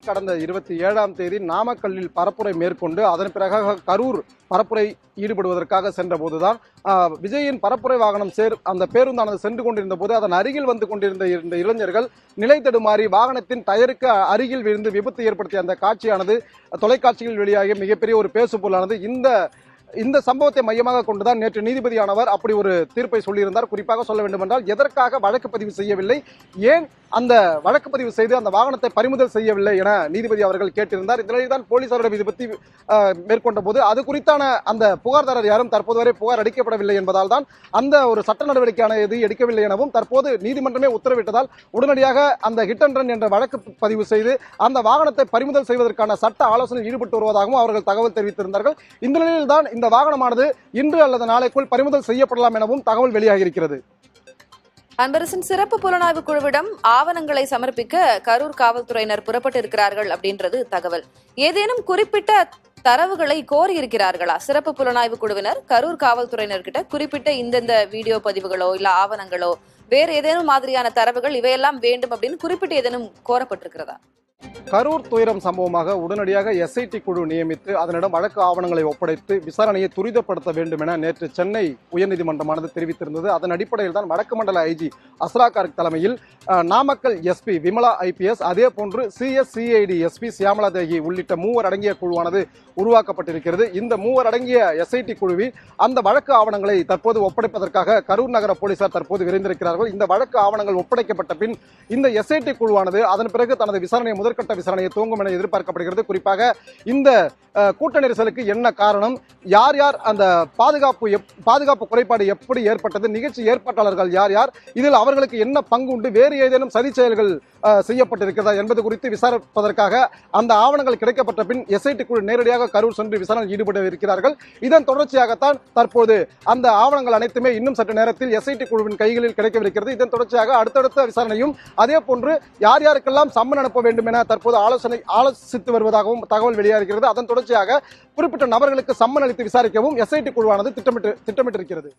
கடந்த 27ஆம் தேதி நாமக்கல்லில் பரப்புரை மேற்கொண்டு அதன் பிறகு கரூர் பரப்புரை ஈடுபடுவதற்காக சென்ற போதுதான் விஜயின் பரப்புரை வாகனம் அந்த பேருந்தானது சென்று கொண்டிருந்த போது அதன் அருகில் வந்து கொண்டிருந்த இளைஞர்கள் நிலை தடுமாறி வாகனத்தின் டயருக்கு அருகில் விழுந்து விபத்து ஏற்படுத்திய அந்த காட்சியானது தொலைக்காட்சியில் வெளியாகி மிகப்பெரிய ஒரு பேசுபொருளானது. இந்த சம்பவத்தை மையமாக கொண்டுதான் நேற்று நீதிபதியானவர் அப்படி ஒரு தீர்ப்பை சொல்லியிருந்தார். குறிப்பாக சொல்ல வேண்டும் என்றால், எதற்காக வழக்கு பதிவு செய்யவில்லை, ஏன் அந்த வழக்கு பதிவு செய்து அந்த வாகனத்தை பறிமுதல் செய்யவில்லை என நீதிபதி அவர்கள் கேட்டிருந்தார். இந்த நிலையில் தான் போலீசாரிடம் இது பற்றி மேற்கொண்ட போது அது குறித்தான அந்த புகார்தாரர் யாரும் தற்போது வரை புகார் அளிக்கப்படவில்லை என்பதால் தான் அந்த ஒரு சட்ட நடவடிக்கையான எது எடுக்கவில்லை எனவும் தற்போது நீதிமன்றமே உத்தரவிட்டதால் உடனடியாக அந்த ஹிட் அண்ட் ரன் என்ற வழக்கு பதிவு செய்து அந்த வாகனத்தை பறிமுதல் செய்வதற்கான சட்ட ஆலோசனையில் ஈடுபட்டு வருவதாகவும் அவர்கள் தகவல் தெரிவித்திருந்தார்கள். இந்த நிலையில் தான் இந்த வாகனமானது இன்று அல்லது நாளைக்குள் பறிமுதல் செய்யப்படலாம் எனவும் தகவல் வெளியாகி இருக்கிறது. அன்பரசன், சிறப்பு புலனாய்வு குழுவிடம் ஆவணங்களை சமர்ப்பிக்க கரூர் காவல்துறையினர் புறப்பட்டு இருக்கிறார்கள் அப்படின்றது தகவல். ஏதேனும் குறிப்பிட்ட தரவுகளை கோரி இருக்கிறார்களா சிறப்பு புலனாய்வு குழுவினர் கரூர் காவல்துறையினர்கிட்ட? குறிப்பிட்ட இந்தந்த வீடியோ பதிவுகளோ இல்ல ஆவணங்களோ வேறு ஏதேனும் மாதிரியான தரவுகள் இவையெல்லாம் வேண்டும் அப்படின்னு குறிப்பிட்டு ஏதேனும் கோரப்பட்டிருக்கிறதா? கரூர் துயரம் சம்பவமாக உடனடியாக எஸ்ஐடி குழு நியமித்து அதனிடம் வழக்கு ஆவணங்களை ஒப்படைத்து விசாரணையை துரிதப்படுத்த வேண்டும் என நேற்று சென்னை உயர்நீதிமன்றமானது தெரிவித்திருந்தது. அதன் அடிப்படையில் தான் வடக்கு மண்டல ஐஜி அஸ்ரா கார்க் தலைமையில் நாமக்கல் எஸ்பி விமலா IPS, அதே போன்று CSCID SP சியாமலா தேகி உள்ளிட்ட 3 அடங்கிய குழுவானது உருவாக்கப்பட்டிருக்கிறது. இந்த 3 அடங்கிய எஸ்ஐடி குழுவில் அந்த வழக்கு ஆவணங்களை தற்போது ஒப்படைப்பதற்காக கரூர் நகர போலீசார் தற்போது விரைந்திருக்கிறார்கள். இந்த வழக்கு ஆவணங்கள் ஒப்படைக்கப்பட்ட பின் இந்த எஸ்ஐடி குழுவானது அதன் பிறகு தனது விசாரணையை முதற்கட்ட விசாரணையை துவங்கும் என எதிர்பார்க்கப்படுகிறது. குறிப்பாக இந்த கூட்ட நெரிசலுக்கு என்ன காரணம், யார் யார் அந்த பாதுகாப்பு குறைபாடு எப்படி ஏற்பட்டது, நிகழ்ச்சி ஏற்பாட்டாளர்கள் யார் யார், இதில் அவர்களுக்கு என்ன பங்கு உண்டு, வேறு ஏதேனும் சதி செயல்கள் செய்யப்பட்டிருக்கிறதா என்பது குறித்து விசாரிப்பதற்காக அந்த ஆவணங்கள் கிடைக்கப்பட்ட பின் எஸ்ஐடி குழு நேரடியாக கரூர் சென்று விசாரணையில் ஈடுபட இருக்கிறார்கள். இதன் தொடர்ச்சியாகத்தான் தற்போது அந்த ஆவணங்கள் அனைத்துமே இன்னும் சற்று நேரத்தில் எஸ்ஐடி குழுவின் கைகளில் கிடைக்கவிருக்கிறது. இதன் தொடர்ச்சியாக அடுத்தடுத்த விசாரணையும் அதே போன்று யார் யாருக்கெல்லாம் சம்மன் அனுப்ப வேண்டும் என தற்போது ஆலோசித்து வருவதாகவும் தகவல் வெளியாகிறது. அதன் தொடர்ச்சியாக குறிப்பிட்ட நபர்களுக்கு சம்மன் அளித்து விசாரிக்கவும் எஸ்ஐடி குழுவானது திட்டமிட்டிருக்கிறது.